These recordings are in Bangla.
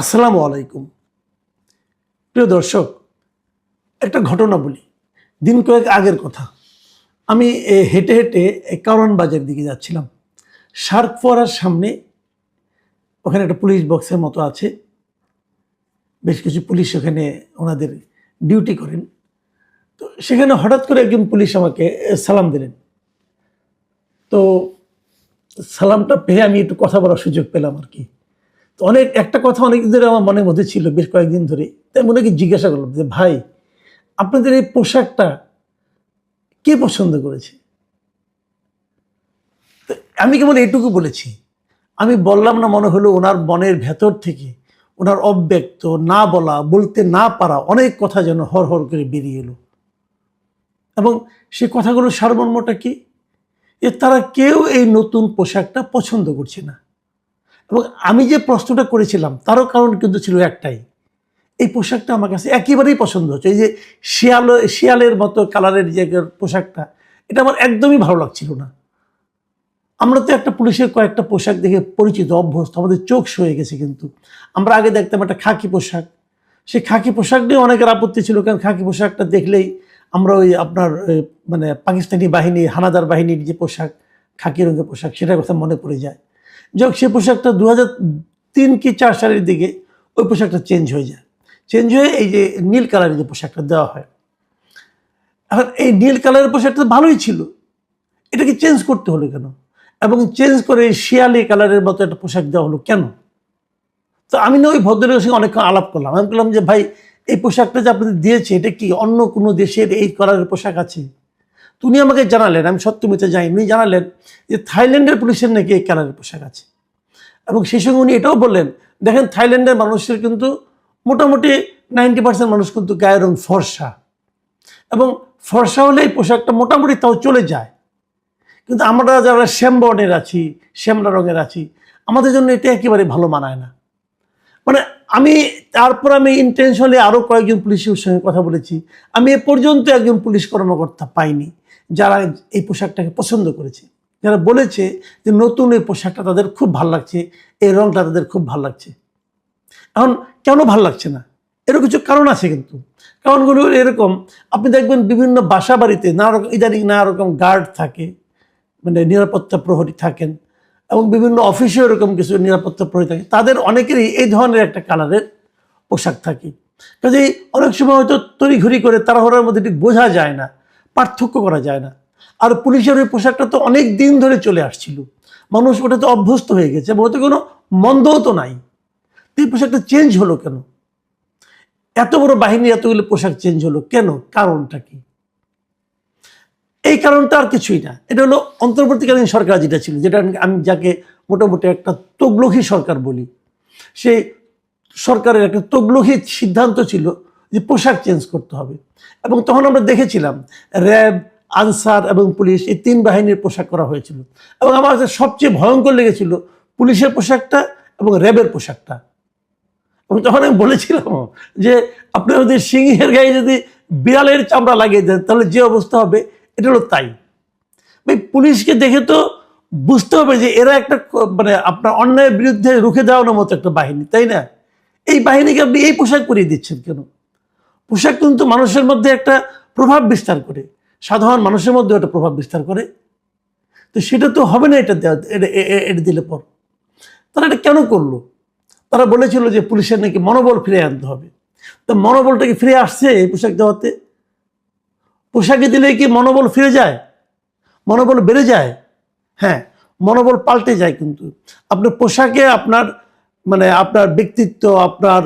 আসসালামু আলাইকুম। প্রিয় দর্শক, একটা ঘটনা বলি। দিন কয়েক আগের কথা। আমি হেঁটে হেঁটে কারওয়ান বাজার দিকে যাচ্ছিলাম। শার্ক ফোয়ারার সামনে ওখানে একটা পুলিশ বক্সের মতো আছে। বেশ কিছু পুলিশ ওখানে ওনাদের ডিউটি করেন। তো সেখানে হঠাৎ করে একজন পুলিশ আমাকে সালাম দিলেন। তো সালামটা পেয়ে আমি একটু কথা বলার সুযোগ পেলাম আর কি। তো একটা কথা অনেক দিন ধরে আমার মনের মধ্যে ছিল, বেশ কয়েকদিন ধরে। তাই মনে কি জিজ্ঞাসা করলাম যে, ভাই, আপনাদের এই পোশাকটা কে পছন্দ করেছে? তো আমি কেবল এইটুকু বলেছি। আমি বললাম না, মনে হলো ওনার মনের ভেতর থেকে ওনার অব্যক্ত, না বলা, বলতে না পারা অনেক কথা যেন হর হর করে বেরিয়ে এলো। এবং সে কথাগুলোর সারমর্মটা কি? তারা কেউ এই নতুন পোশাকটা পছন্দ করছে না। এবং আমি যে প্রশ্নটা করেছিলাম তারও কারণ কিন্তু ছিল একটাই, এই পোশাকটা আমার কাছে একেবারেই পছন্দ হচ্ছে। এই যে শিয়ালের মতো কালারের যে পোশাকটা, এটা আমার একদমই ভালো লাগছিল না। আমরা তো একটা পুলিশের কয়েকটা পোশাক দেখে পরিচিত, অভ্যস্ত, আমাদের চোখ সয়ে গেছে। কিন্তু আমরা আগে দেখতাম একটা খাকি পোশাক। সেই খাকি পোশাক নিয়ে অনেকের আপত্তি ছিল, কারণ খাকি পোশাকটা দেখলেই আমরা ওই আপনার মানে পাকিস্তানি বাহিনী, হানাদার বাহিনীর যে পোশাক, খাকি রঙের পোশাক, সেটার কথা মনে পড়ে যায়। যাক, সে পোশাকটা 2003 কি 4 সালের দিকে ওই পোশাকটা চেঞ্জ হয়ে যায়। চেঞ্জ হয়ে এই যে নীল কালারের যে পোশাকটা দেওয়া হয়। এখন এই নীল কালারের পোশাকটা ভালোই ছিল, এটাকে চেঞ্জ করতে হলো কেন? এবং চেঞ্জ করে শিয়ালি কালারের মতো একটা পোশাক দেওয়া হলো কেন? তো আমি না ওই ভদ্রলোকের সঙ্গে অনেকক্ষণ আলাপ করলাম। আমি বললাম যে, ভাই, এই পোশাকটা যে আপনাদের দিয়েছে, এটা কি অন্য কোনো দেশের এই কালারের পোশাক আছে? তো উনি আমাকে জানালেন, আমি সত্য মিথ্যা জানি, উনি জানালেন যে থাইল্যান্ডের পুলিশের নাকি এই কালারের পোশাক আছে। এবং সেই সঙ্গে উনি এটাও বললেন, দেখেন, থাইল্যান্ডের মানুষের কিন্তু মোটামুটি 90% মানুষ কিন্তু গায়ের রং ফর্সা, এবং ফর্সা হলে এই পোশাকটা মোটামুটি তাও চলে যায়। কিন্তু আমরা যারা শ্যাম বর্ণের আছি, শ্যামলা রঙের আছি, আমাদের জন্য এটা একেবারে ভালো মানায় না। মানে তারপর আমি ইন্টেনশনালি আরও কয়েকজন পুলিশের সঙ্গে কথা বলেছি। আমি এ পর্যন্ত একজন পুলিশ কর্মকর্তা পাইনি যারা এই পোশাকটাকে পছন্দ করেছে, যারা বলেছে যে নতুন এই পোশাকটা তাদের খুব ভালো লাগছে, এই রঙটা তাদের খুব ভালো লাগছে। এখন কেন ভালো লাগছে না, এরও কিছু কারণ আছে। কিন্তু কারণগুলো এরকম, আপনি দেখবেন বিভিন্ন বাসা বাড়িতে ইদানিং নানা রকম গার্ড থাকে, মানে নিরাপত্তা প্রহরী থাকেন, এবং বিভিন্ন অফিসেও এরকম কিছু নিরাপত্তা প্রহরী থাকে। তাদের অনেকেরই এই ধরনের একটা কালারের পোশাক থাকে। কাজেই অনেক সময় হয়তো তড়িঘড়ি করে তাড়াহুড়োর মধ্যে ঠিক বোঝা যায় না, পার্থক্য করা যায় না। আর পুলিশের ওই পোশাকটা তো অনেক দিন ধরে চলে আসছিল, মানুষ ওটাতে অভ্যস্ত হয়ে গেছে, এবং ওতে কোনো মন্দও তো নাই। এই পোশাকটা চেঞ্জ হলো কেন? এত বড় বাহিনী এতগুলো পোশাক চেঞ্জ হলো কেন? কারণটা কি? এই কারণটা আর কিছুই না, এটা হলো অন্তর্বর্তীকালীন সরকার যেটা ছিল, যেটা আমি যাকে মোটামুটি একটা তগলখি সরকার বলি, সেই সরকারের একটা তগলখি সিদ্ধান্ত ছিল যে পোশাক চেঞ্জ করতে হবে। এবং তখন আমরা দেখেছিলাম র্যাব, আনসার এবং পুলিশ, এই 3 বাহিনীর পোশাক করা হয়েছিল। এবং আমার কাছে সবচেয়ে ভয়ঙ্কর লেগেছিল পুলিশের পোশাকটা এবং র্যাবের পোশাকটা। এবং তখন আমি বলেছিলাম যে, আপনি যদি সিংহের গায়ে যদি বিড়ালের চামড়া লাগিয়ে দেন, তাহলে যে অবস্থা হবে, এটা হলো তাই। ভাই, পুলিশকে দেখে তো বুঝতে হবে যে এরা একটা মানে আপনার অন্যায়ের বিরুদ্ধে রুখে দেওয়ানোর মতো একটা বাহিনী, তাই না? এই বাহিনীকে আপনি এই পোশাক পরিয়ে দিচ্ছেন কেন? পোশাক কিন্তু মানুষের মধ্যে একটা প্রভাব বিস্তার করে, সাধারণ মানুষের মধ্যে একটা প্রভাব বিস্তার করে। তো সেটা তো হবে না এটা দেওয়া, এটা দিলে পর। তারা এটা কেন করলো? তারা বলেছিল যে পুলিশের নাকি মনোবল ফিরে আনতে হবে। তো মনোবলটা কি ফিরে আসছে এই পোশাক দেওয়াতে? পোশাকে দিলে কি মনোবল ফিরে যায়? মনোবল বেড়ে যায়? হ্যাঁ, মনোবল পাল্টে যায়। কিন্তু আপনার পোশাকে আপনার মানে আপনার ব্যক্তিত্ব, আপনার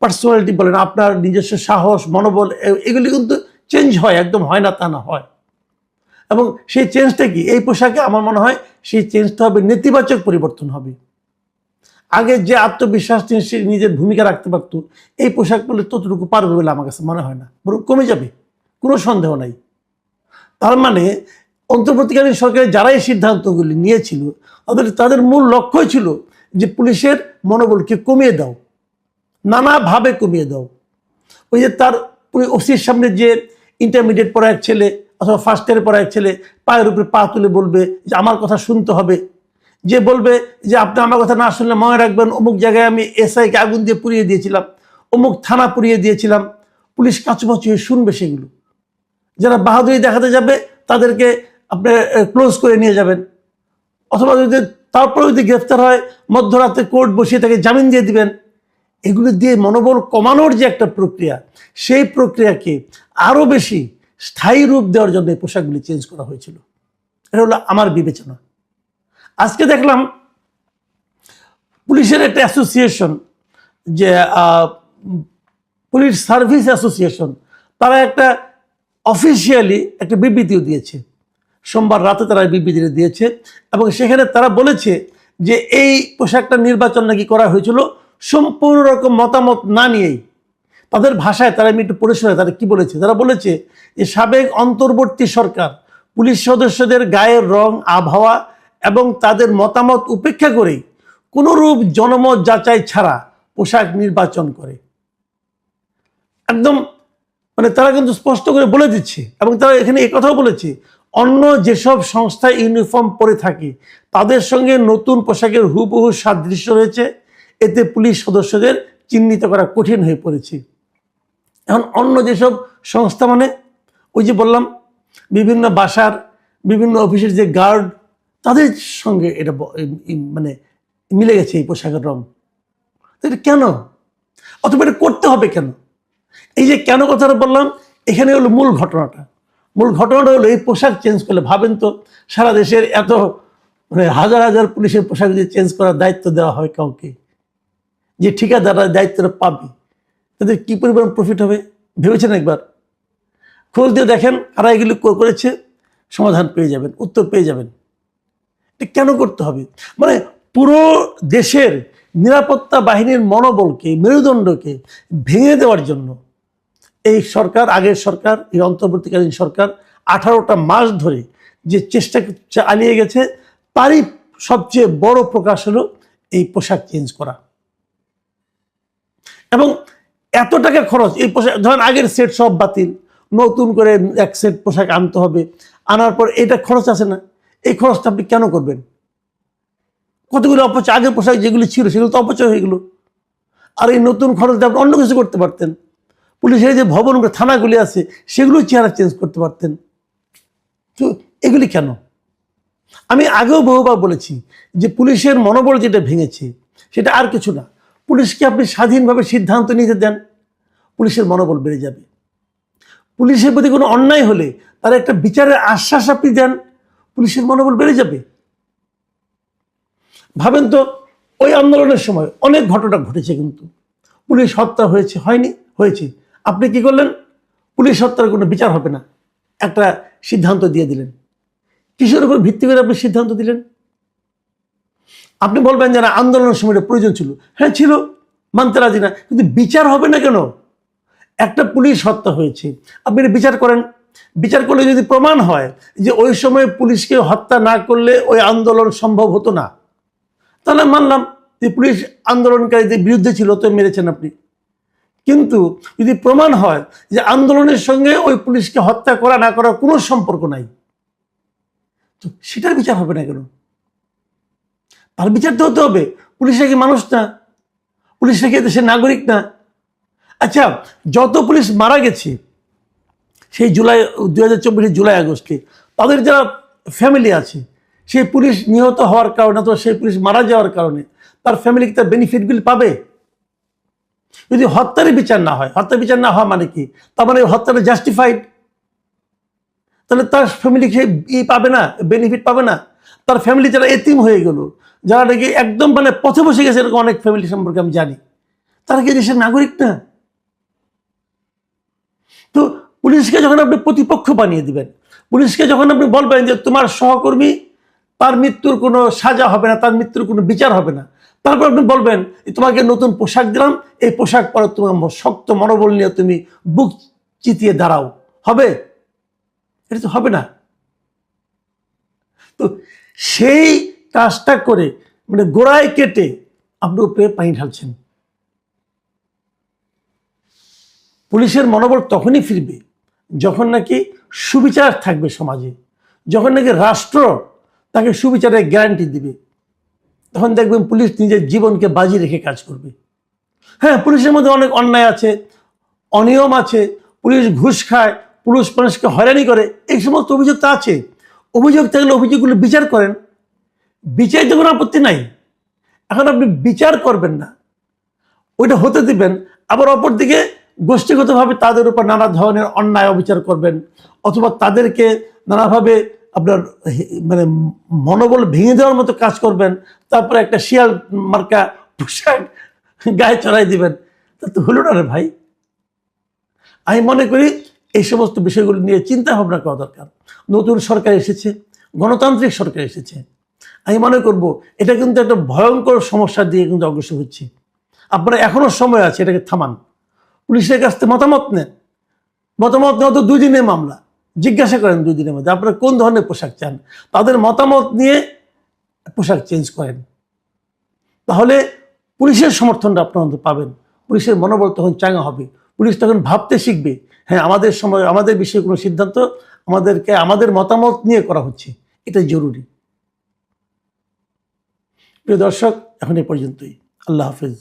পার্সোনালিটি বলেন, আপনার নিজস্ব সাহস, মনোবল, এগুলি কিন্তু চেঞ্জ হয়, একদম হয় না তা না, হয়। এবং সেই চেঞ্জটা কি? এই পোশাকে আমার মনে হয় সেই চেঞ্জটা হবে নেতিবাচক পরিবর্তন হবে। আগে যে আত্মবিশ্বাস সে নিজের ভূমিকা রাখতে পারত, এই পোশাক পরলে ততটুকু পারবে বলে আমার কাছে মনে হয় না, বরং কমে যাবে, কোনো সন্দেহ নাই। তার মানে অন্তর্বর্তীকালীন সরকারের যারা এই সিদ্ধান্তগুলি নিয়েছিল, তাদের মূল লক্ষ্যই ছিল যে পুলিশের মনোবলকে কমিয়ে দাও, নানাভাবে কমিয়ে দাও। ওই যে তার ওসির সামনে যে ইন্টারমিডিয়েট পড়া এক ছেলে অথবা ফার্স্ট ইয়ারে পড়া এক ছেলে পায়ের উপরে পা তুলে বলবে যে আমার কথা শুনতে হবে, যে বলবে যে আপনি আমার কথা না শুনলে মনে রাখবেন অমুক জায়গায় আমি এসআইকে আগুন দিয়ে পুড়িয়ে দিয়েছিলাম, অমুক থানা পুড়িয়ে দিয়েছিলাম। পুলিশ কাচুমাচু হয়ে শুনবে সেগুলো। যারা বাহাদুরি দেখাতে যাবে তাদেরকে আপনি ক্লোজ করে নিয়ে যাবেন, অথবা যদি তারপরে যদি গ্রেফতার হয় মধ্যরাতে কোর্ট বসিয়ে তাকে জামিন দিয়ে দিবেন। এগুলো দিয়ে মনোবল কমানোর যে একটা প্রক্রিয়া, সেই প্রক্রিয়াকে আরও বেশি স্থায়ী রূপ দেওয়ার জন্য এই পোশাকগুলি চেঞ্জ করা হয়েছিল। এটা হলো আমার বিবেচনা। আজকে দেখলাম পুলিশের একটা অ্যাসোসিয়েশন, যে পুলিশ সার্ভিস অ্যাসোসিয়েশন, তারা একটা অফিসিয়ালি একটা বিবৃতিও দিয়েছে। সোমবার রাতে তারা বিবৃতিটা দিয়েছে এবং সেখানে তারা বলেছে যে এই পোশাকটা নির্বাচন নাকি করা হয়েছিল সম্পূর্ণ রকম মতামত না নিয়েই। তাদের ভাষায় তারা, আমি একটু পড়ে শোনাই তারা কি বলেছে। তারা বলেছে যে সাবেক অন্তর্বর্তী সরকার পুলিশ সদস্যদের গায়ের রং, আবহাওয়া এবং তাদের মতামত উপেক্ষা করেই কোনোরূপ জনমত যাচাই ছাড়া পোশাক নির্বাচন করে। একদম মানে তারা কিন্তু স্পষ্ট করে বলে দিচ্ছে। এবং তারা এখানে একথাও বলেছে, অন্য যেসব সংস্থা ইউনিফর্ম পরে থাকে তাদের সঙ্গে নতুন পোশাকের হুবহু সাদৃশ্য রয়েছে, এতে পুলিশ সদস্যদের চিহ্নিত করা কঠিন হয়ে পড়েছে। এখন অন্য যেসব সংস্থা মানে ওই যে বললাম বিভিন্ন বাসার, বিভিন্ন অফিসের যে গার্ড, তাদের সঙ্গে এটা মানে মিলে গেছে এই পোশাকের রং। এটা কেন, অথবা এটা করতে হবে কেন? এই যে কেন কথাটা বললাম, এখানে হলো মূল ঘটনাটা। মূল ঘটনাটা হলো এই পোশাক চেঞ্জ করলে, ভাবেন তো সারা দেশের এত মানে হাজার হাজার পুলিশের পোশাক যদি চেঞ্জ করার দায়িত্ব দেওয়া হয় কাউকে, যে ঠিকাদাররা দায়িত্বটা পাবে, তাদের কী পরিমাণ প্রফিট হবে ভেবেছেন একবার? খোঁজ দিয়ে দেখেন কারা এগুলি করেছে, সমাধান পেয়ে যাবেন, উত্তর পেয়ে যাবেন। এটা কেন করতে হবে? মানে পুরো দেশের নিরাপত্তা বাহিনীর মনোবলকে, মেরুদণ্ডকে ভেঙে দেওয়ার জন্য এই সরকার, আগের সরকার, এই অন্তর্বর্তীকালীন সরকার 18টা মাস ধরে যে চেষ্টা চালিয়ে গেছে, তারই সবচেয়ে বড় প্রকাশ হলো এই পোশাক চেঞ্জ করা। এবং এত টাকা খরচ, এই পোশাক ধরেন আগের সেট সব বাতিল, নতুন করে এক সেট পোশাক আনতে হবে, আনার পর এটা খরচ আছে না, এই খরচটা আপনি কেন করবেন? কতগুলো অপচয়, আগের পোশাক যেগুলি ছিল সেগুলো তো অপচয় হয়ে গেল। আর এই নতুন খরচটা আপনি অন্য কিছু করতে পারতেন। পুলিশের যে ভবনগুলো, থানাগুলি আছে, সেগুলো চেহারা চেঞ্জ করতে পারতেন। তো এগুলি কেন? আমি আগেও বহুবার বলেছি যে পুলিশের মনোবল যেটা ভেঙেছে সেটা আর কিছু না। পুলিশকে আপনি স্বাধীনভাবে সিদ্ধান্ত নিতে দেন, পুলিশের মনোবল বেড়ে যাবে। পুলিশের প্রতি কোনো অন্যায় হলে তার একটা বিচারের আশ্বাস আপনি দেন, পুলিশের মনোবল বেড়ে যাবে। ভাবেন তো ওই আন্দোলনের সময় অনেক ঘটনা ঘটেছে, কিন্তু পুলিশ হত্যা হয়েছে, হয়নি? হয়েছে। আপনি কি করলেন? পুলিশ হত্যার কোনো বিচার হবে না, একটা সিদ্ধান্ত দিয়ে দিলেন। কিসের উপর ভিত্তি করে আপনি সিদ্ধান্ত দিলেন? আপনি বলবেন যে না, আন্দোলনের সময় প্রয়োজন ছিল। হ্যাঁ ছিল, মানতে রাজি না, কিন্তু বিচার হবে না কেন? একটা পুলিশ হত্যা হয়েছে, আপনি বিচার করেন। বিচার করলে যদি প্রমাণ হয় যে ওই সময় পুলিশকে হত্যা না করলে ওই আন্দোলন সম্ভব হতো না, তাহলে মানলাম যে পুলিশ আন্দোলনকারীদের বিরুদ্ধে ছিল, তো মেরেছেন আপনি। কিন্তু যদি প্রমাণ হয় যে আন্দোলনের সঙ্গে ওই পুলিশকে হত্যা করা না করার কোনো সম্পর্ক নাই, তো সেটার বিচার হবে না কেন? তার বিচার তো হতে হবে। পুলিশরা কি মানুষ না? পুলিশরা কি দেশের নাগরিক না? আচ্ছা, যত পুলিশ মারা গেছে সেই 2024 জুলাই আগস্টে, তাদের যারা ফ্যামিলি আছে, সেই পুলিশ নিহত হওয়ার কারণে, তো সেই পুলিশ মারা যাওয়ার কারণে তার ফ্যামিলি কি তার বেনিফিটগুলি পাবে? যদি হত্যারই বিচার না হয়, হত্যা বিচার না হওয়া মানে কি? তার মানে হত্যাটা জাস্টিফাইড, তাহলে তার ফ্যামিলি সেই পাবে না, বেনিফিট পাবে না। তার ফ্যামিলি যারা এতিম হয়ে গেল, যারা নাকি একদম মানে পথে বসে গেছে, এরকম অনেক ফ্যামিলি সম্পর্কে আমি জানি, তারা কি দেশের নাগরিক না? তো পুলিশকে যখন আপনি প্রতিপক্ষ বানিয়ে দিবেন, পুলিশকে যখন আপনি বলবেন যে তোমার সহকর্মী, তার মৃত্যুর কোনো সাজা হবে না, তার মৃত্যুর কোনো বিচার হবে না, তারপর আপনি বলবেন তোমাকে নতুন পোশাক দিলাম, এই পোশাক পরে তোমার শক্ত মনোবল নিয়ে তুমি বুক চিতিয়ে দাঁড়াও, হবে? এটা তো হবে না। তো সেই কাজটা করে মানে গোড়ায় কেটে আপনি উপরে পানি ঢালছেন। পুলিশের মনোবল তখনই ফিরবে যখন নাকি সুবিচার থাকবে সমাজে, যখন নাকি রাষ্ট্র তাকে সুবিচারের গ্যারান্টি দিবে। তখন দেখবেন পুলিশ নিজের জীবনকে বাজি রেখে কাজ করবে। হ্যাঁ, পুলিশের মধ্যে অনেক অন্যায় আছে, অনিয়ম আছে, পুলিশ ঘুষ খায়, পুলিশ মানুষকে হয়রানি করে, এই সমস্ত অভিযোগ তো আছে। অভিযোগ থাকলে অভিযোগগুলো বিচার করেন, বিচারিত কোনো আপত্তি নাই। এখন আপনি বিচার করবেন না, ওইটা হতে দিবেন, আবার অপরদিকে গোষ্ঠীগতভাবে তাদের উপর নানা ধরনের অন্যায় অবিচার করবেন, অথবা তাদেরকে নানাভাবে আপনার মানে মনোবল ভেঙে দেওয়ার মতো কাজ করবেন, তারপরে একটা শিয়াল মার্কা পোশাক গায়ে চড়াই দিবেন। তা তো হলো না রে ভাই। আমি মনে করি এই সমস্ত বিষয়গুলো নিয়ে চিন্তা ভাবনা করা দরকার। নতুন সরকার এসেছে, গণতান্ত্রিক সরকার এসেছে, আমি মনে করব এটা কিন্তু একটা ভয়ঙ্কর সমস্যার দিকে কিন্তু অগ্রসর হচ্ছে। আপনারা এখনো সময় আছে, এটাকে থামান। পুলিশের কাছ থেকে মতামত নেন, মতামত নেওয়া তো 2 দিনের মামলা, জিজ্ঞাসা করেন 2 দিনের মধ্যে আপনারা কোন ধরনের পোশাক চান, তাদের মতামত নিয়ে পোশাক চেঞ্জ করেন। তাহলে পুলিশের সমর্থনটা আপনারা অন্তত পাবেন, পুলিশের মনোবল তখন চাঙ্গা হবে, পুলিশ তখন ভাবতে শিখবে, হ্যাঁ আমাদের সময় আমাদের বিষয়ে কোনো সিদ্ধান্ত আমাদেরকে আমাদের মতামত নিয়ে করা হচ্ছে, এটা জরুরি। প্রিয় দর্শক, এখন এ পর্যন্তই। আল্লাহ হাফেজ।